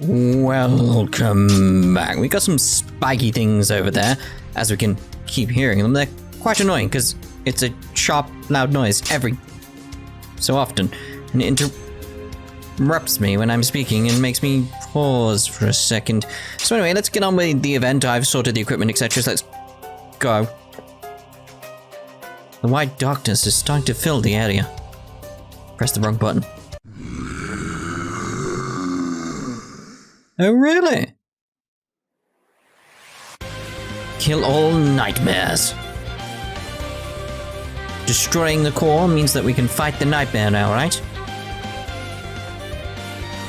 Welcome back. We got some spiky things over there, as we can keep hearing them. They're quite annoying because it's a sharp, loud noise every so often, and it interrupts me when I'm speaking and makes me pause for a second. So anyway, let's get on with the event. I've sorted the equipment, etc. So let's go. The white darkness is starting to fill the area. Press the wrong button. Oh, really? Kill all nightmares. Destroying the core means that we can fight the nightmare now, right?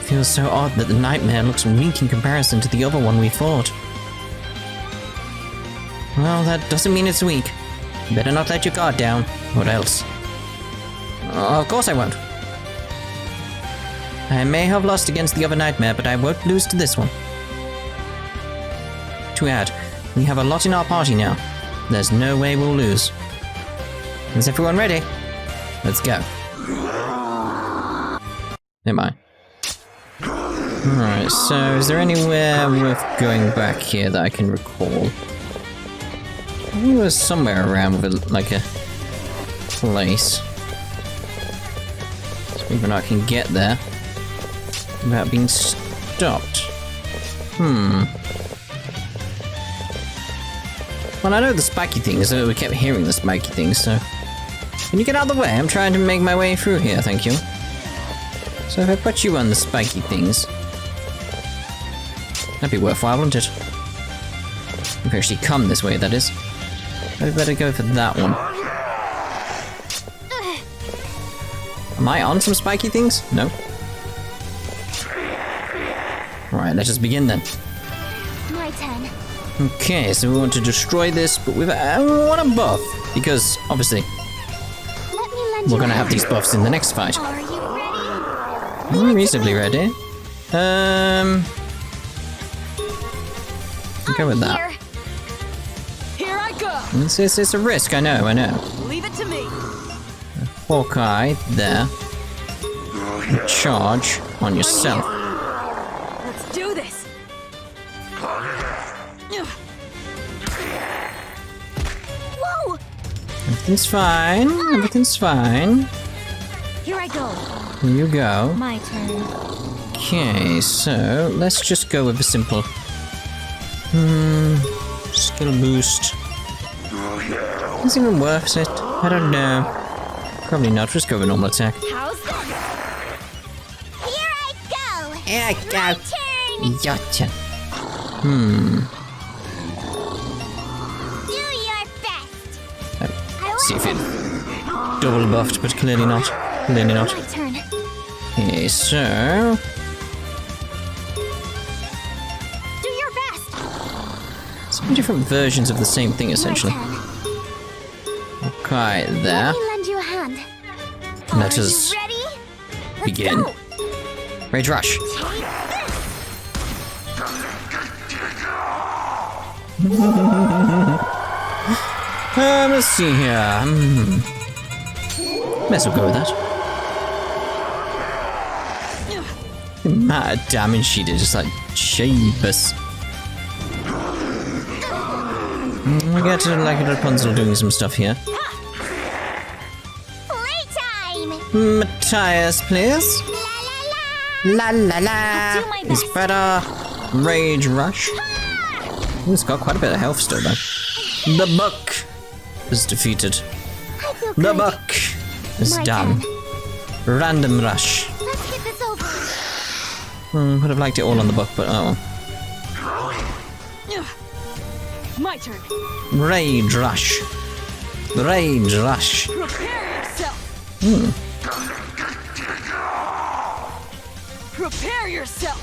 Feels so odd that the nightmare looks weak in comparison to the other one we fought. Well, that doesn't mean it's weak. You better not let your guard down, or else. Of course I won't. I may have lost against the other nightmare, but I won't lose to this one. To add, we have a lot in our party now. There's no way we'll lose. Is everyone ready? Let's go. Never mind. Alright, so is there anywhere worth going back here that I can recall? I think it was somewhere around with like a place. So maybe I can get there without being stopped. Well, I know the spiky things, so we kept hearing the spiky things, so... Can you get out of the way? I'm trying to make my way through here, thank you. So if I put you on the spiky things... That'd be worthwhile, wouldn't it? If we actually come this way, that is. I'd better go for that one. Am I on some spiky things? No. Alright, let's just begin then. My turn. Okay, so we want to destroy this, but we want a buff, because obviously we're gonna have these buffs in the next fight. Are you ready? I'm reasonably ready. Go with that. Here I go. It's a risk, I know. Leave it to me. Hawkeye, there. Charge on yourself. Let's do this. Whoa! Everything's fine. Everything's fine. Here I go. Here you go. My turn. Okay, so let's just go with a simple skill boost. Is it even worth it? I don't know. Probably not. Just go with a normal attack. How's that? Here I go. Here I go. My turn. Your turn. Do your best. See if it double buffed, but clearly not. Clearly not. My turn. Okay, so Do your best. some different versions of the same thing, essentially. My turn. Okay, there. Let me lend you a hand. Let Are us you ready? Let's begin. go. Rage Rush. Let's see here. May as well go with that. The amount of damage she did, just like Jeebus. We get to like Rapunzel doing some stuff here. Playtime. Matthias, please. La la la. La la la. I'll do my It's best. better. Rage Rush. Ooh, it's got quite a bit of health still, though. The book is defeated. I feel The good. book is My done. turn. Random Rush. Let's get this over. Would have liked it all on the book, but oh. My turn. Rage Rush. Rage Rush. Prepare yourself. Prepare yourself.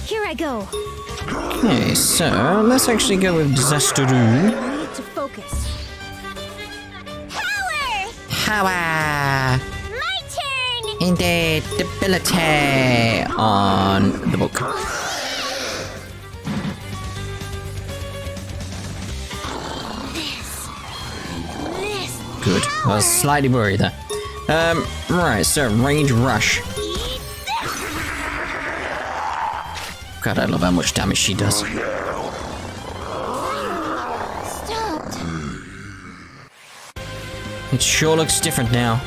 Here I go. Okay, so let's actually go with Disaster Room. Need to focus. Power. Power. My turn. Indeedability on the book. This. Good. I was slightly worried there. Right, so Rage Rush. Eat this. God, I love how much damage she does. Stopped. It sure looks different now.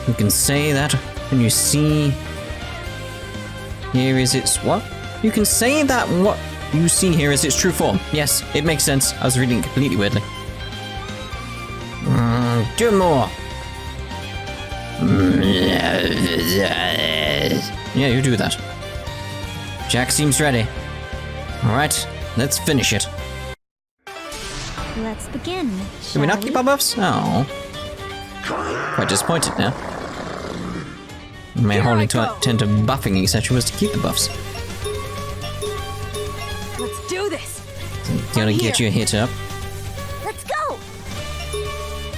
You can say that when you see... Here is its what? You can say that what you see here is its true form. Yes, it makes sense. I was reading it completely weirdly. Do more. Yeah, you do that. Jack seems ready. Alright, let's finish it. Let's begin. Did we not keep our buffs? Oh. Quite disappointed now. My whole intent of buffing, etc., was to keep the buffs. Let's do this. Gotta get your hit up. Let's go.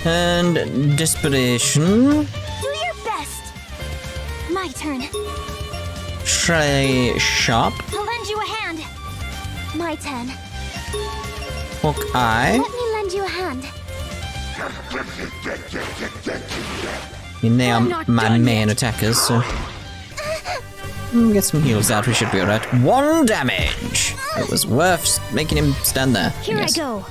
And desperation. Do your best. My turn. Try sharp. I'll lend you a hand. My turn. Hawkeye. Let me lend you a hand. And they are I'm not my done main yet. attackers, so... Get some heals out, we should be alright. 1 damage! It was worth making him stand there. Here I go.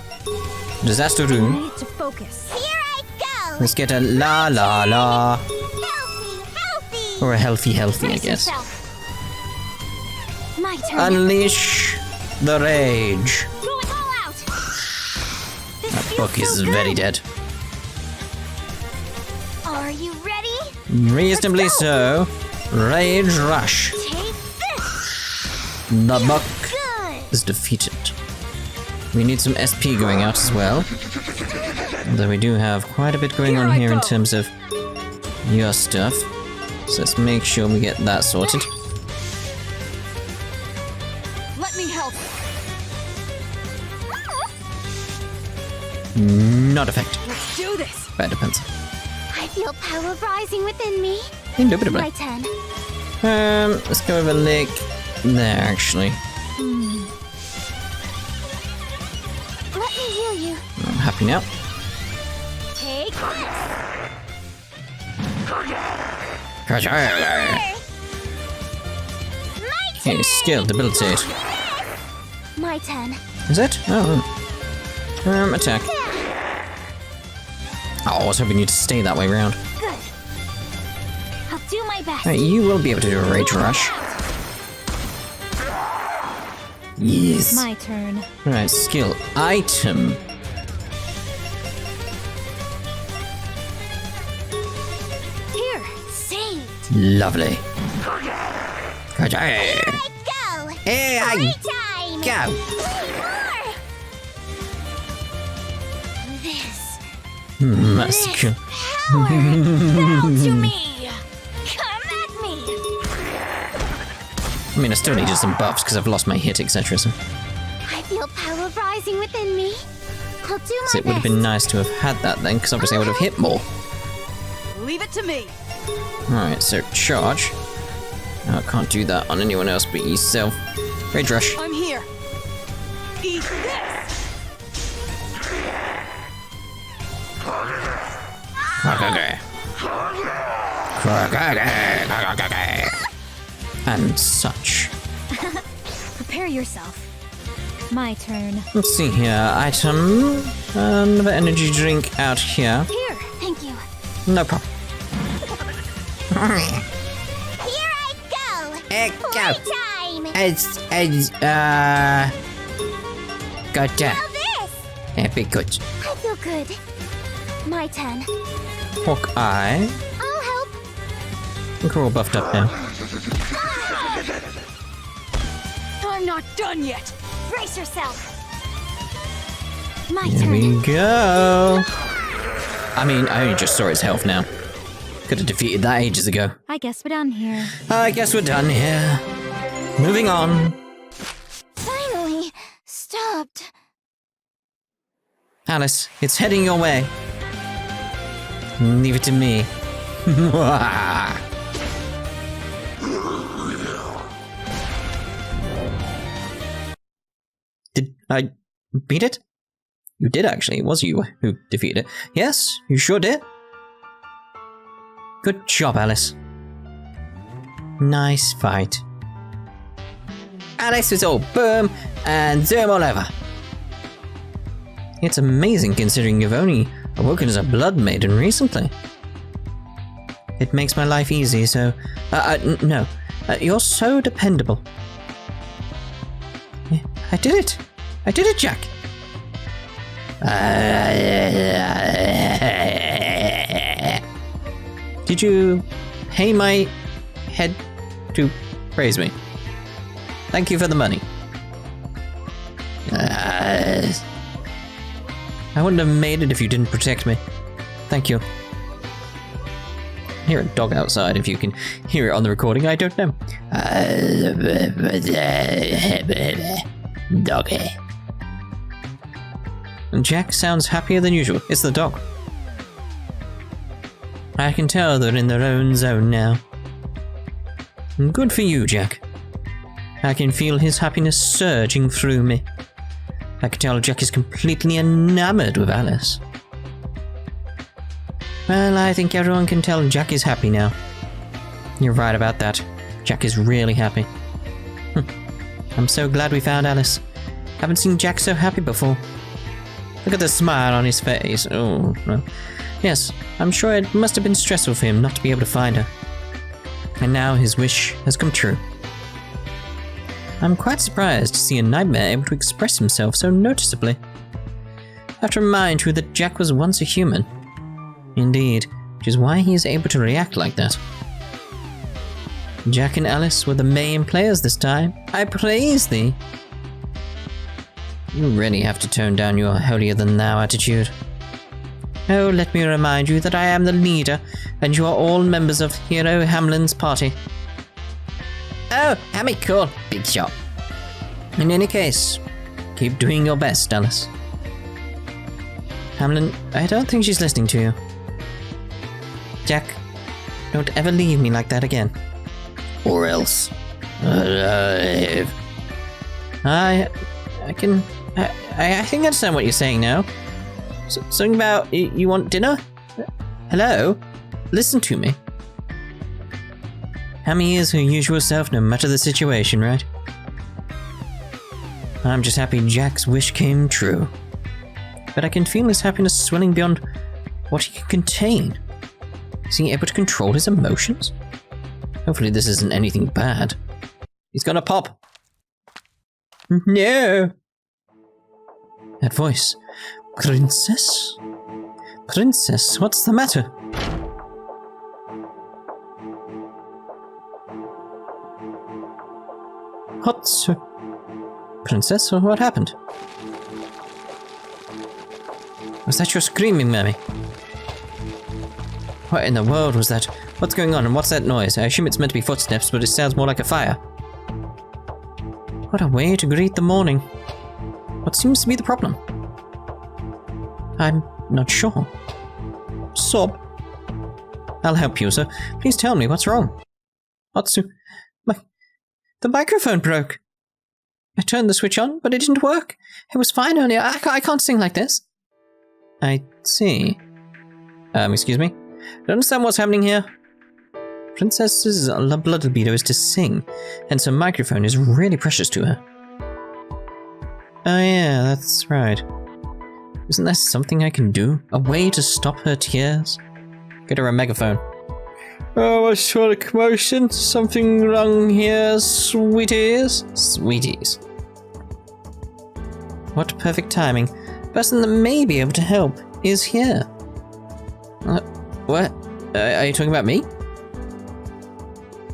Disaster I room. need to focus. Here I go. Let's get a la la la. Healthy. Or a healthy, I Brace guess. yourself. My turn. Unleash the rage. Going all out. This That feels book is so good. very dead. Are you ready? Reasonably Let's so. Rage rush. Take this. The book Good. is defeated. We need some SP going out as well. Although we do have quite a bit going on here in terms of your stuff. So let's make sure we get that sorted. Let me help. Not effective. Let's do this. That depends. I feel power rising within me. Indubitably. My turn. Let's go over Lake there, actually. Let me heal you. I'm happy now. Take this. My turn. Okay, skill, debilitate. My turn. Is it? Oh. Attack. Oh, I was hoping you'd stay that way round. Good. I'll do my best. Alright, you will be able to do a rage rush. Yes. My turn. Alright, skill. Item. Here, saved. Lovely. Here I go. Hey, Free time. go. More. This Must go. power fell to me. Come at me. I mean, I still needed some buffs because I've lost my hit, etc. So I feel power rising within me. I'll do my it would have been nice to have had that then, because obviously I would have hit more. Leave it to me. Alright, so charge. No, I can't do that on anyone else but yourself. Rage rush. I'm here. Eat this. And such. Prepare yourself. My turn. Let's see here. Item. Another energy drink out here. Here, thank you. No problem. Here I go. Go. Playtime. Got that. Now this. Happy good. I feel good. My turn. Hawkeye. I'll help. I think we're all buffed up now. I'm not done yet. Brace yourself. My Here turn. we go. I mean, I only just saw his health now. Could have defeated that ages ago. I guess we're done here. I guess we're done here. Moving on. Finally, stopped. Alice, it's heading your way. Leave it to me. Did I beat it? You did actually. It was you who defeated it. Yes, you sure did. Good job, Alice. Nice fight. Alice is all boom and zoom all over. It's amazing considering you've only awoken as a Blood Maiden recently. It makes my life easy, so... no. You're so dependable. I did it! I did it, Jack! Did you pay my head to praise me? Thank you for the money. I wouldn't have made it if you didn't protect me. Thank you. I hear a dog outside. If you can hear it on the recording, I don't know. Doggy. And Jack sounds happier than usual. It's the dog. I can tell they're in their own zone now. Good for you, Jack. I can feel his happiness surging through me. I can tell Jack is completely enamored with Alice. Well, I think everyone can tell Jack is happy now. You're right about that. Jack is really happy. I'm so glad we found Alice. Haven't seen Jack so happy before. Look at the smile on his face. Oh, no. Yes, I'm sure it must have been stressful for him not to be able to find her. And now his wish has come true. I'm quite surprised to see a nightmare able to express himself so noticeably. I have to remind you that Jack was once a human. Indeed, which is why he is able to react like that. Jack and Alice were the main players this time. I praise thee. You really have to tone down your holier-than-thou attitude. Oh, let me remind you that I am the leader, and you are all members of Hero Hamlin's party. Oh, Hammy, cool. Big shot. In any case, keep doing your best, Alice. Hamlin, I don't think she's listening to you. Jack, don't ever leave me like that again. Or else. Alive. I think I understand what you're saying now. Something about you want dinner? Hello? Listen to me. Hammy is her usual self no matter the situation, right? I'm just happy Jack's wish came true. But I can feel his happiness swelling beyond what he can contain. Is he able to control his emotions? Hopefully this isn't anything bad. He's gonna pop. No! That voice. Princess? Princess, what's the matter? Otsuu. Princess, what happened? Was that your screaming, Mammy? What in the world was that? What's going on and what's that noise? I assume it's meant to be footsteps, but it sounds more like a fire. What a way to greet the morning. What seems to be the problem? I'm not sure. Sob. I'll help you, so please tell me what's wrong. Otsuu, the microphone broke. I turned the switch on, but it didn't work. It was fine earlier. I can't sing like this. I see. Excuse me? I don't understand what's happening here. Princess's blood libido is to sing, and her microphone is really precious to her. Oh yeah, that's right. Isn't there something I can do? A way to stop her tears? Get her a megaphone. Oh, what's sort of commotion? Something wrong here, sweeties? Sweeties. What perfect timing. The person that may be able to help is here. What? Are you talking about me?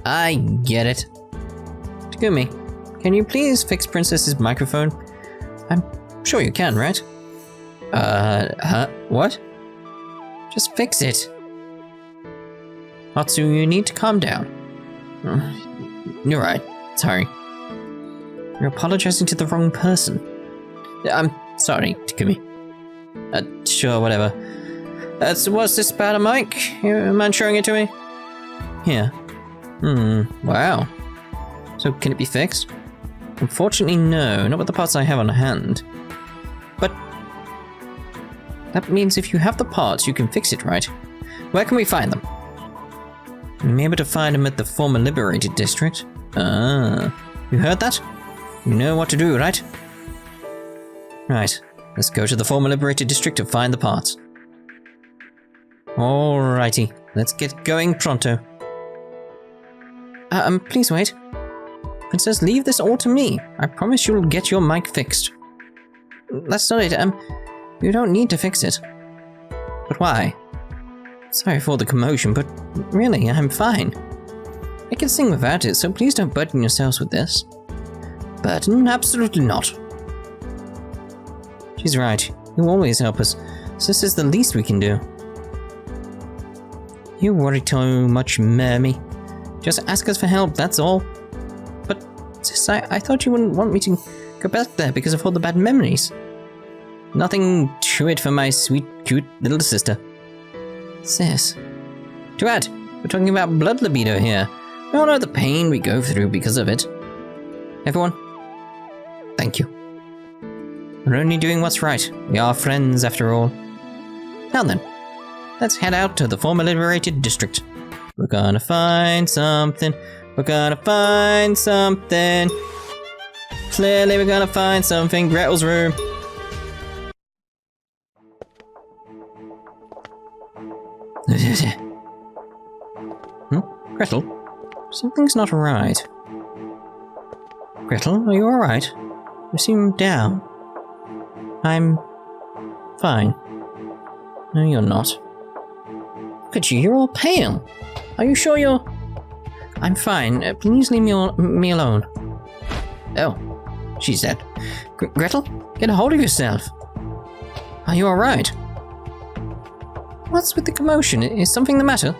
I get it. Takumi, can you please fix Princess's microphone? I'm sure you can, right? What? Just fix it. Otsuu, you need to calm down. You're right. Sorry. You're apologizing to the wrong person. I'm sorry, Takumi. Sure, whatever. So what's this about a mic? You mind showing it to me? Here. Wow. So can it be fixed? Unfortunately, no. Not with the parts I have on hand. But that means if you have the parts, you can fix it, right? Where can we find them? You may be able to find them at the former liberated district. You heard that? You know what to do, right? Right. Let's go to the former liberated district to find the parts. Alrighty. Let's get going pronto. Please wait. Princess, leave this all to me. I promise you'll get your mic fixed. That's not it. You don't need to fix it. But why? Sorry for the commotion, but really, I'm fine. I can sing without it, so please don't burden yourselves with this. Burden? Absolutely not. She's right. You always help us, so this is the least we can do. You worry too much, Mermy. Just ask us for help, that's all. But, sis, I thought you wouldn't want me to go back there because of all the bad memories. Nothing to it for my sweet, cute little sister. Sis. Too bad. We're talking about blood libido here. We all know the pain we go through because of it. Everyone, thank you. We're only doing what's right. We are friends, after all. Now then, let's head out to the former liberated district. We're gonna find something. We're gonna find something. Clearly we're gonna find something. Gretel's room. Gretel? Something's not right. Gretel, are you alright? You seem down. I'm fine. No, you're not. Look at you, you're all pale. Are you sure you're... I'm fine. Please leave me alone. Oh, she said. Gretel, get a hold of yourself. Are you alright? What's with the commotion? Is something the matter?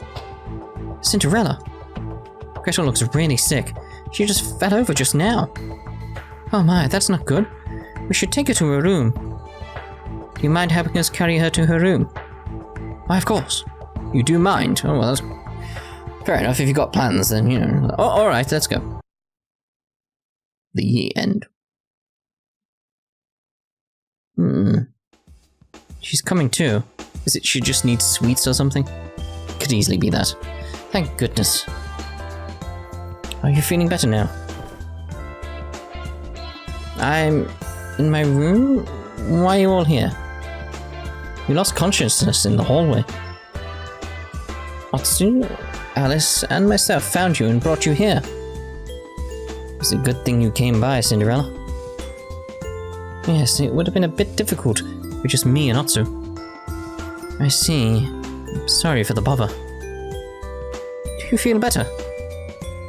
Cinderella. Gretel looks really sick. She just fell over just now. Oh my, that's not good. We should take her to her room. Do you mind helping us carry her to her room? Why, of course. You do mind? Oh, well, that's... Fair enough, if you've got plans, then, you know... Oh, alright, let's go. The end. She's coming too. Is it she just needs sweets or something? Could easily be that. Thank goodness. Are you feeling better now? I'm in my room? Why are you all here? You lost consciousness in the hallway. Otsuu, Alice, and myself found you and brought you here. It's a good thing you came by, Cinderella. Yes, it would have been a bit difficult with just me and Otsuu. I see. I'm sorry for the bother. Do you feel better?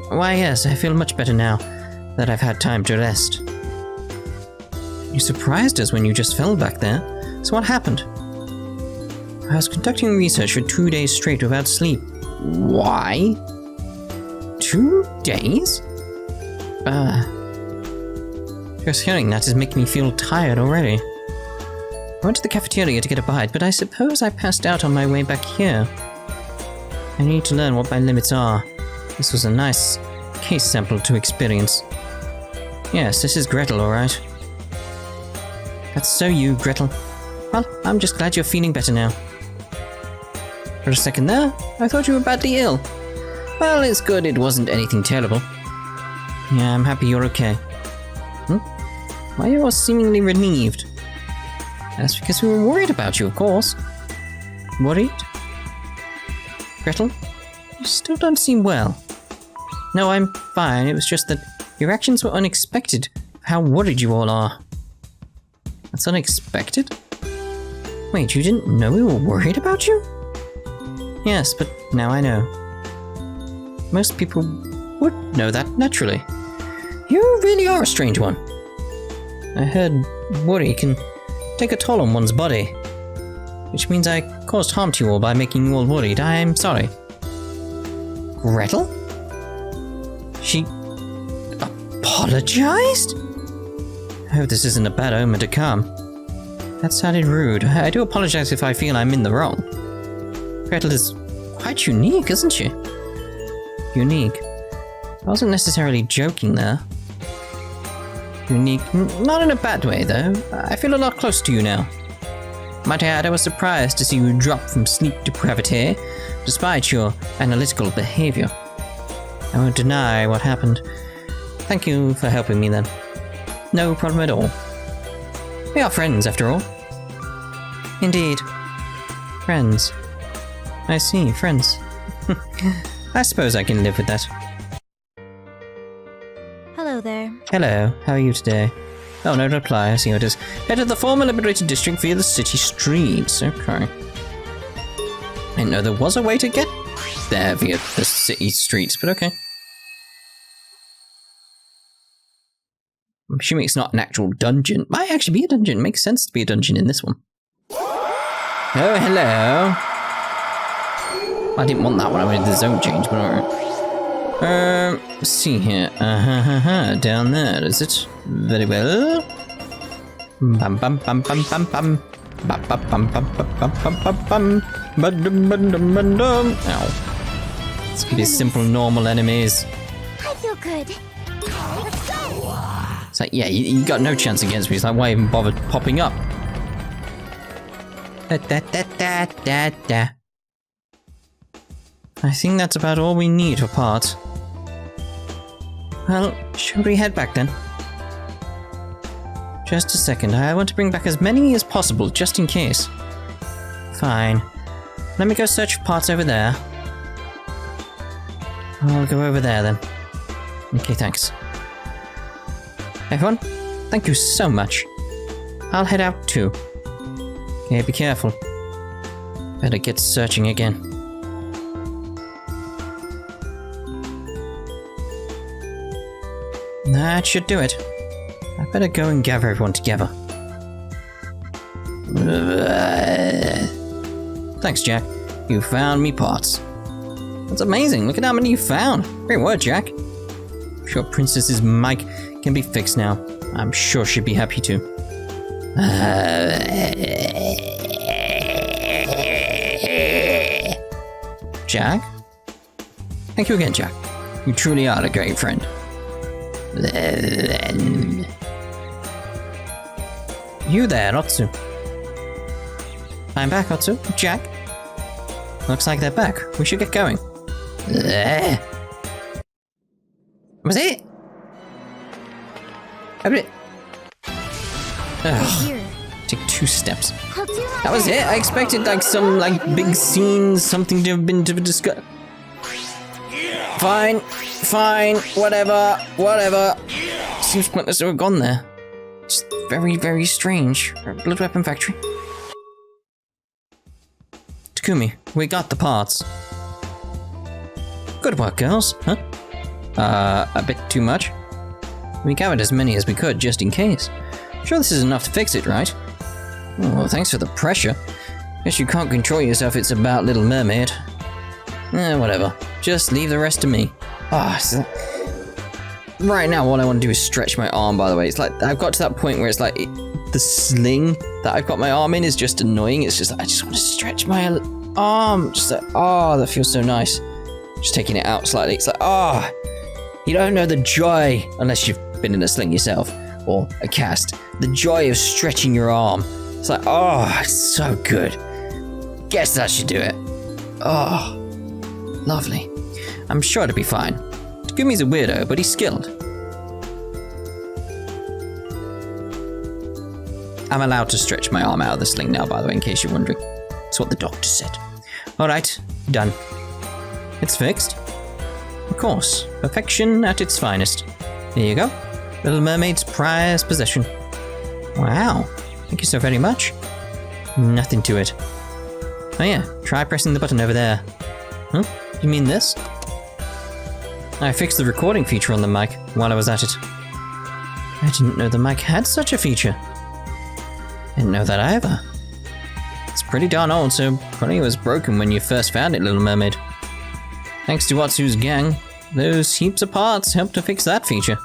Why, yes, I feel much better now that I've had time to rest. You surprised us when you just fell back there. So what happened? I was conducting research for 2 days straight without sleep. Why? 2 days? Just hearing that is making me feel tired already. I went to the cafeteria to get a bite, but I suppose I passed out on my way back here. I need to learn what my limits are. This was a nice case sample to experience. Yes, this is Gretel, alright. That's so you, Gretel. Well, I'm just glad you're feeling better now. For a second there, I thought you were badly ill. Well, it's good it wasn't anything terrible. Yeah, I'm happy you're okay. Why are you all seemingly relieved? That's because we were worried about you, of course. Worried? Gretel, you still don't seem well. No, I'm fine. It was just that your actions were unexpected. How worried you all are. That's unexpected? Wait, you didn't know we were worried about you? Yes, but now I know. Most people would know that naturally. You really are a strange one. I heard worry can take a toll on one's body. Which means I caused harm to you all by making you all worried. I'm sorry. Gretel? She apologized? I hope this isn't a bad omen to come. That sounded rude. I do apologize if I feel I'm in the wrong. Gretel is quite unique, isn't she? Unique. I wasn't necessarily joking there. Unique, not in a bad way though. I feel a lot closer to you now. Might I add, I was surprised to see you drop from sleep depravity, despite your analytical behavior. I won't deny what happened. Thank you for helping me then. No problem at all. We are friends, after all. Indeed. Friends. I see, friends. I suppose I can live with that. Hello there. Hello, how are you today? Oh, no reply, I see how it is. Head to the former liberated district via the city streets. Okay. I didn't know there was a way to get there via the city streets, but okay. I'm assuming it's not an actual dungeon. Might actually be a dungeon. It makes sense to be a dungeon in this one. Oh, hello. I didn't want that one. I wanted the zone change, but alright. Let's see here. Down there, is it? Very well. Bam bam bam bam bam bam. Bam bam bam bam bam bam bam bam. Ow. It's gonna be simple, normal enemies. I feel good. Let's go! It's like, yeah, you got no chance against me. It's like, why even bother popping up? Da, da, da, da, da, da. I think that's about all we need for parts. Well, should we head back then? Just a second, I want to bring back as many as possible, just in case. Fine. Let me go search for parts over there. I'll go over there then. Okay, thanks. Everyone, thank you so much. I'll head out too. Okay, be careful. Better get searching again. That should do it. I better go and gather everyone together. Thanks, Jack. You found me parts. That's amazing. Look at how many you found. Great work, Jack. I'm sure Princess's mic can be fixed now. I'm sure she'd be happy to. Jack? Thank you again, Jack. You truly are a great friend. You there, Otsuu. I'm back, Otsuu. Jack? Looks like they're back. We should get going. Was it? Take 2 steps. I'll do my That was it? I expected like some big scenes, something to have been to discuss. Fine, whatever. Seems pointless to have gone there. Just very, very strange. Blood weapon factory. Takumi, we got the parts. Good work, girls. Huh? A bit too much? We gathered as many as we could, just in case. Sure this is enough to fix it, right? Oh, well, thanks for the pressure. Guess you can't control yourself, it's about Little Mermaid. Whatever. Just leave the rest to me. Right now, all I want to do is stretch my arm, by the way. It's like, I've got to that point where it's like, the sling that I've got my arm in is just annoying. It's just, I just want to stretch my arm. Just like, oh, that feels so nice. Just taking it out slightly. It's like, oh, you don't know the joy, unless you've been in a sling yourself, or a cast. The joy of stretching your arm. It's like, oh, it's so good. Guess that should do it. Oh, lovely. I'm sure it'll be fine. Takumi's a weirdo, but he's skilled. I'm allowed to stretch my arm out of the sling now, by the way, in case you're wondering. That's what the doctor said. Alright, done. It's fixed. Of course, perfection at its finest. There you go. Little Mermaid's prized possession. Wow, thank you so very much. Nothing to it. Oh yeah, try pressing the button over there. Huh? You mean this? I fixed the recording feature on the mic while I was at it. I didn't know the mic had such a feature. Didn't know that either. It's pretty darn old, so probably it was broken when you first found it, Little Mermaid. Thanks to Otsu's gang, those heaps of parts helped to fix that feature.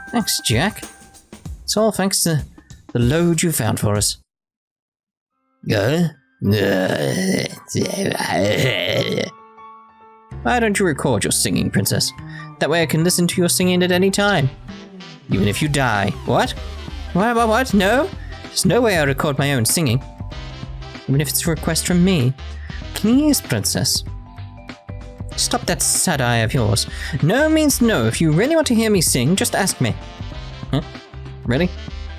Thanks, Jack. It's all thanks to the load you found for us. Why don't you record your singing, Princess? That way I can listen to your singing at any time. Even if you die. What? What? No? There's no way I'll record my own singing. Even if it's a request from me. Please, Princess. Stop that sad eye of yours. No means no. If you really want to hear me sing, just ask me. Huh? Really?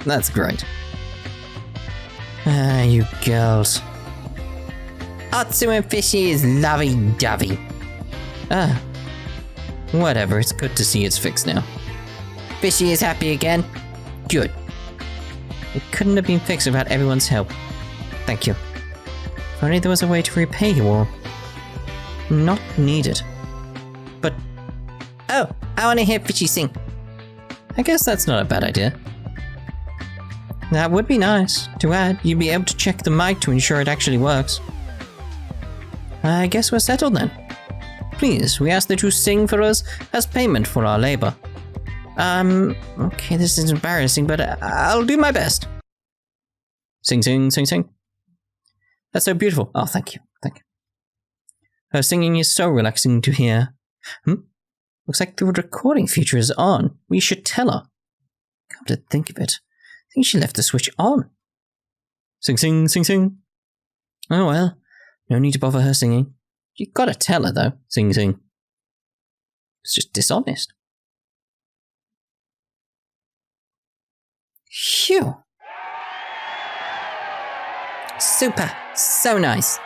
That's great. Ah, you girls. Otsuu and Fishy is lovey-dovey. Ah. Whatever, it's good to see it's fixed now. Fishy is happy again? Good. It couldn't have been fixed without everyone's help. Thank you. If only there was a way to repay you all. Not needed. But... Oh, I want to hear Fishy sing. I guess that's not a bad idea. That would be nice. To add, you'd be able to check the mic to ensure it actually works. I guess we're settled then. Please, we ask that you sing for us as payment for our labor. Okay, this is embarrassing, but I'll do my best. Sing, sing, sing, sing. That's so beautiful. Oh, thank you, thank you. Her singing is so relaxing to hear. Looks like the recording feature is on. We should tell her. Come to think of it, I think she left the switch on. Sing, sing, sing, sing. Oh well, no need to bother her singing. You gotta tell her though. Sing, sing. It's just dishonest. Phew. Super. So nice.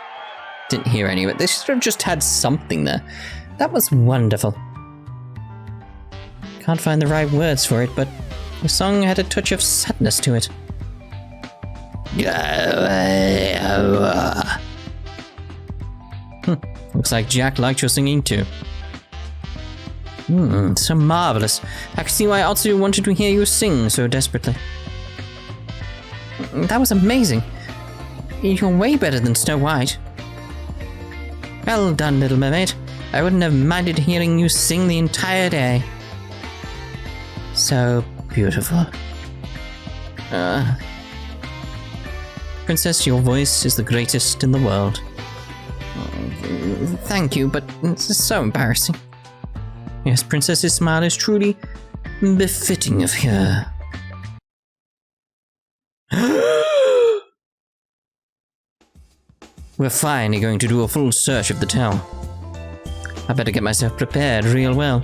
Didn't hear any of it. They should have just had something there. That was wonderful. Can't find the right words for it, but the song had a touch of sadness to it. Looks like Jack liked your singing too. So marvelous. I can see why Otsuu wanted to hear you sing so desperately. That was amazing. You're way better than Snow White. Well done, Little Mermaid. I wouldn't have minded hearing you sing the entire day. So beautiful. Princess, your voice is the greatest in the world. Thank you, but it's so embarrassing. Yes, Princess's smile is truly befitting of her. We're finally going to do a full search of the town. I better get myself prepared real well.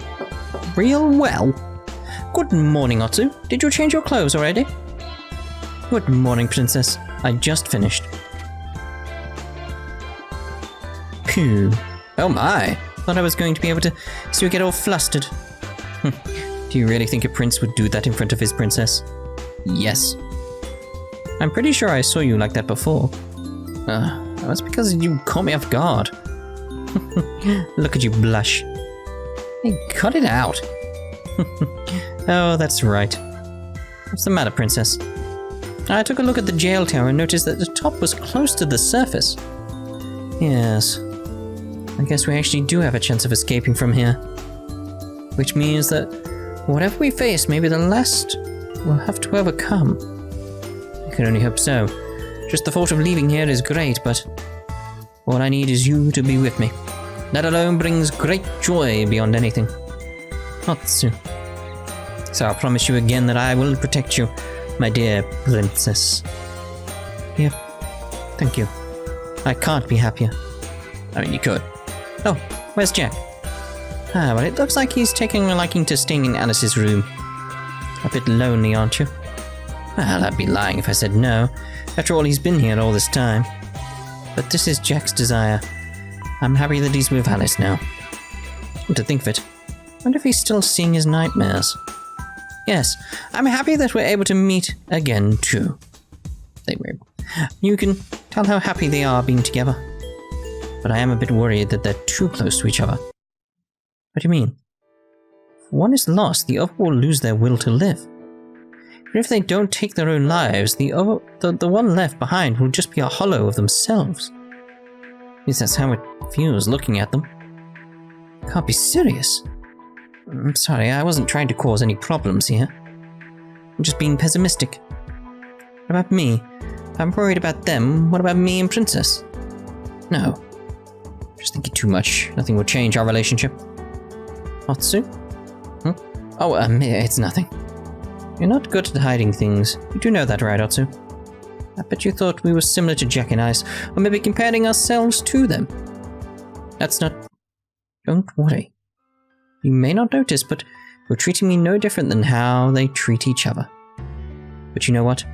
Real well? Good morning, Otsuu. Did you change your clothes already? Good morning, Princess. I just finished. Phew. Oh my. Thought I was going to be able to see you get all flustered. Do you really think a prince would do that in front of his princess? Yes. I'm pretty sure I saw you like that before. That's because you caught me off guard. Look at you blush. Hey, cut it out. Oh, that's right. What's the matter, Princess? I took a look at the jail tower and noticed that the top was close to the surface. Yes. I guess we actually do have a chance of escaping from here. Which means that whatever we face may be the last we'll have to overcome. I can only hope so. Just the thought of leaving here is great, but all I need is you to be with me. That alone brings great joy beyond anything. Otsuu. So I'll promise you again that I will protect you, my dear princess. Yep. Thank you. I can't be happier. I mean, you could. Oh, where's Jack? Well, it looks like he's taking a liking to staying in Alice's room. A bit lonely, aren't you? Well, I'd be lying if I said no. After all, he's been here all this time. But this is Jack's desire. I'm happy that he's with Alice now. And to think of it, I wonder if he's still seeing his nightmares. Yes, I'm happy that we're able to meet again, too. You can tell how happy they are being together. But I am a bit worried that they're too close to each other. What do you mean? If one is lost, the other will lose their will to live. Even if they don't take their own lives, the one left behind will just be a hollow of themselves. At least that's how it feels looking at them. Can't be serious. I'm sorry, I wasn't trying to cause any problems here. I'm just being pessimistic. What about me? If I'm worried about them, what about me and Princess? No. Just thinking too much. Nothing will change our relationship. Otsuu? Oh, it's nothing. You're not good at hiding things. You do know that, right, Otsuu? I bet you thought we were similar to Jack and Ice, or maybe comparing ourselves to them. That's not... Don't worry. You may not notice, but you're treating me no different than how they treat each other. But you know what?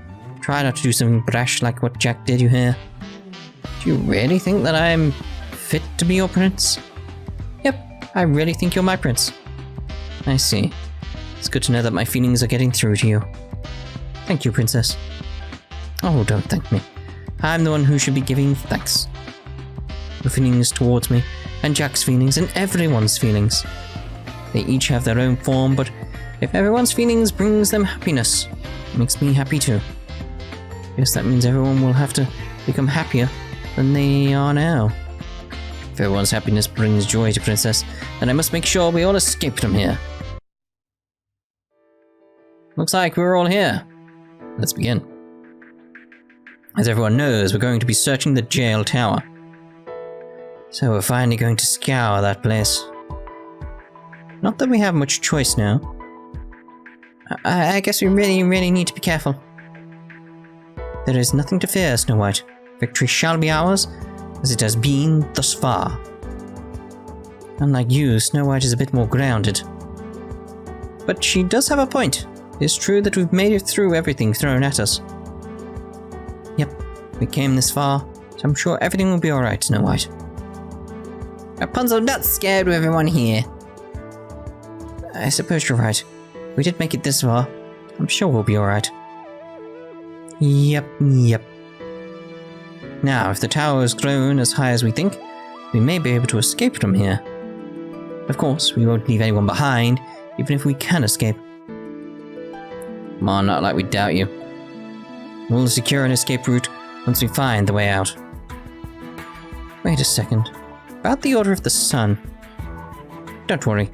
Try not to do something brash like what Jack did, you hear? Do you really think that I'm fit to be your prince? Yep, I really think you're my prince. I see. It's good to know that my feelings are getting through to you. Thank you, princess. Oh, don't thank me. I'm the one who should be giving thanks. Your feelings towards me, and Jack's feelings, and everyone's feelings. They each have their own form, but if everyone's feelings brings them happiness, it makes me happy too. Guess that means everyone will have to become happier than they are now. If everyone's happiness brings joy to Princess, then I must make sure we all escape from here. Looks like we're all here. Let's begin. As everyone knows, we're going to be searching the jail tower. So we're finally going to scour that place. Not that we have much choice now. I guess we really need to be careful. There is nothing to fear, Snow White. Victory shall be ours, as it has been thus far. Unlike you, Snow White is a bit more grounded. But she does have a point. It's true that we've made it through everything thrown at us. Yep, we came this far, so I'm sure everything will be alright, Snow White. Rapunzel, not scared with everyone here. I suppose you're right. We did make it this far. I'm sure we'll be alright. Yep. Now, if the tower has grown as high as we think, we may be able to escape from here. Of course, we won't leave anyone behind, even if we can escape. Come on, not like we doubt you. We'll secure an escape route once we find the way out. Wait a second. About the Order of the Sun. Don't worry.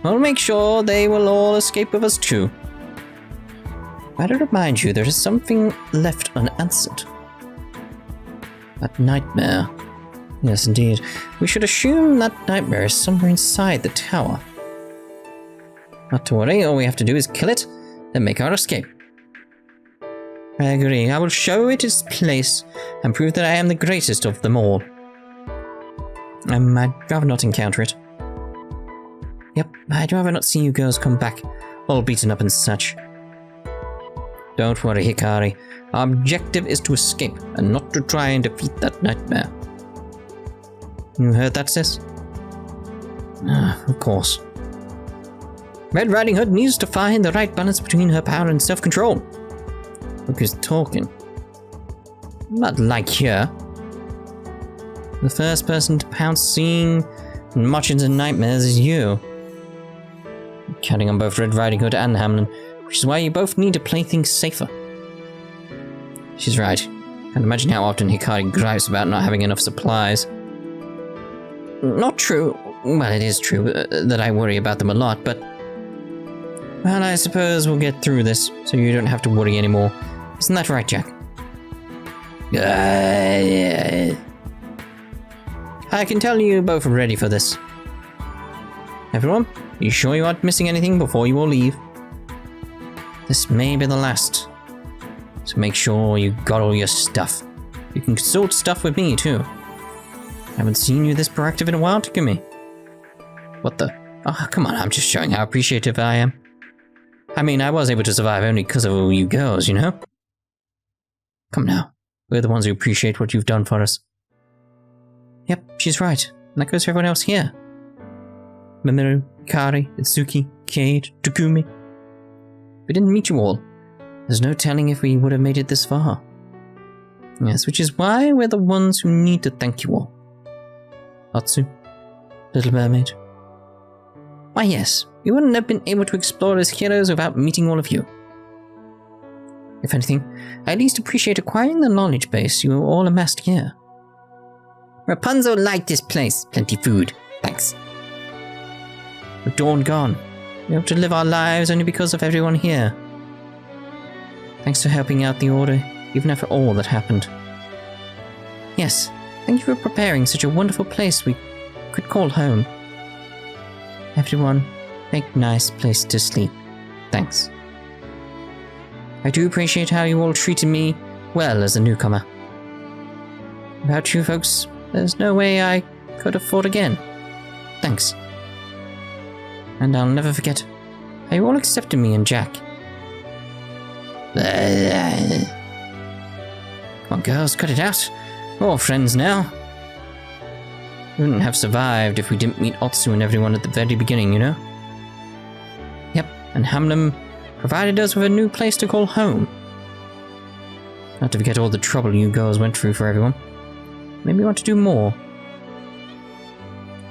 We'll make sure they will all escape with us too. Better remind you, there is something left unanswered. That nightmare. Yes, indeed. We should assume that nightmare is somewhere inside the tower. Not to worry, all we have to do is kill it, then make our escape. I agree. I will show it its place and prove that I am the greatest of them all. I'd rather not encounter it. Yep, I'd rather not see you girls come back, all beaten up and such. Don't worry, Hikari. Our objective is to escape, and not to try and defeat that nightmare. You heard that, sis? Of course. Red Riding Hood needs to find the right balance between her power and self-control. Look who's talking. Not like here. The first person to pounce seeing Marchens and nightmares is you. I'm counting on both Red Riding Hood and Hamlin, which is why you both need to play things safer. She's right. Can't imagine how often Hikari gripes about not having enough supplies. Not true. Well, it is true that I worry about them a lot, but... Well, I suppose we'll get through this, so you don't have to worry anymore. Isn't that right, Jack? I can tell you both are ready for this. Everyone, are you sure you aren't missing anything before you all leave? This may be the last. So make sure you got all your stuff. You can consult stuff with me, too. I haven't seen you this proactive in a while, Takumi. What the? Oh, come on, I'm just showing how appreciative I am. I mean, I was able to survive only because of all you girls, you know? Come now. We're the ones who appreciate what you've done for us. Yep, she's right. And that goes for everyone else here. Mamoru, Hikari, Itsuki, Cade, Takumi. We didn't meet you all. There's no telling if we would have made it this far. Yes, which is why we're the ones who need to thank you all. Otsuu, Little Mermaid. Why yes, we wouldn't have been able to explore as heroes without meeting all of you. If anything, I at least appreciate acquiring the knowledge base you all amassed here. Rapunzel liked this place. Plenty food. Thanks. With Dawn gone, we're able to live our lives only because of everyone here. Thanks for helping out the Order, even after all that happened. Yes, thank you for preparing such a wonderful place we could call home. Everyone, make nice place to sleep. Thanks. I do appreciate how you all treated me well as a newcomer. Without you folks, there's no way I could have fought again. Thanks. And I'll never forget how you all accepted me and Jack. Come on, girls, cut it out. We're all friends now. We wouldn't have survived if we didn't meet Otsuu and everyone at the very beginning, you know? Yep, and Hamlin provided us with a new place to call home. Not to forget all the trouble you girls went through for everyone. Maybe you want to do more.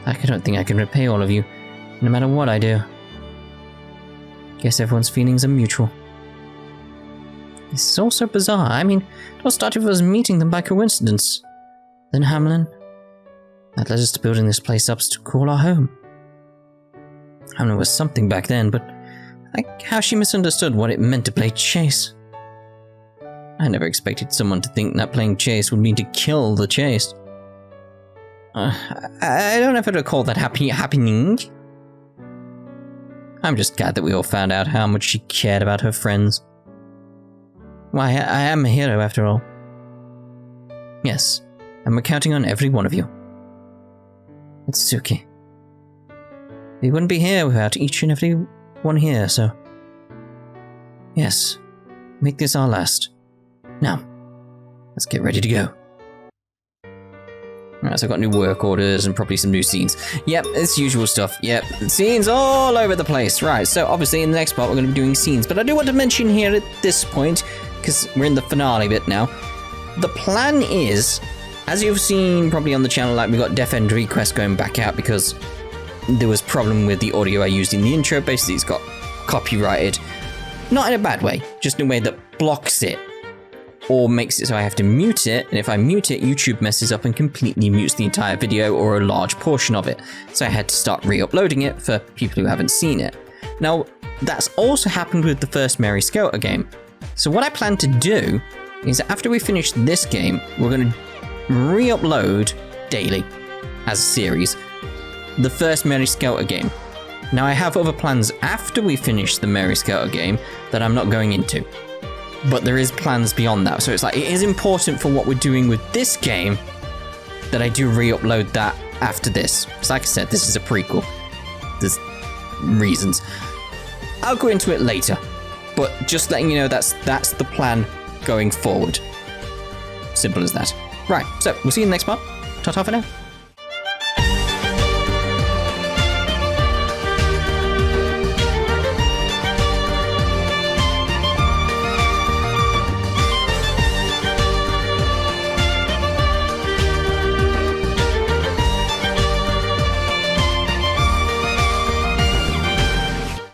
I don't think I can repay all of you, no matter what I do. Guess everyone's feelings are mutual. This is all so bizarre. I mean, it all started with us meeting them by coincidence. Then Hamlin. That led us to building this place up to call our home. Hamlin was something back then, but like how she misunderstood what it meant to play chase. I never expected someone to think that playing chase would mean to kill the chased. I don't know if I'd call that happening. I'm just glad that we all found out how much she cared about her friends. Why, I am a hero after all. Yes, and we're counting on every one of you. It's Suki. We wouldn't be here without each and every one here, so... Yes, make this our last. Now, let's get ready to go. Alright, so I've got new work orders and probably some new scenes. Yep, it's usual stuff. Yep, scenes all over the place. Right, so obviously in the next part we're going to be doing scenes. But I do want to mention here at this point, because we're in the finale bit now, the plan is, as you've seen probably on the channel, like we got Death End request going back out because there was problem with the audio I used in the intro. Basically, it's got copyrighted. Not in a bad way, just in a way that blocks it. Or makes it so I have to mute it, and if I mute it, YouTube messes up and completely mutes the entire video or a large portion of it. So I had to start re-uploading it for people who haven't seen it. Now, that's also happened with the first Mary Skelter game. So what I plan to do is after we finish this game, we're going to re-upload daily as a series the first Mary Skelter game. Now I have other plans after we finish the Mary Skelter game that I'm not going into. But there is plans beyond that. So it's like, it is important for what we're doing with this game that I do re-upload that after this. Because like I said, this is a prequel. There's reasons. I'll go into it later. But just letting you know that's the plan going forward. Simple as that. Right, so we'll see you in the next part. Ta-ta for now.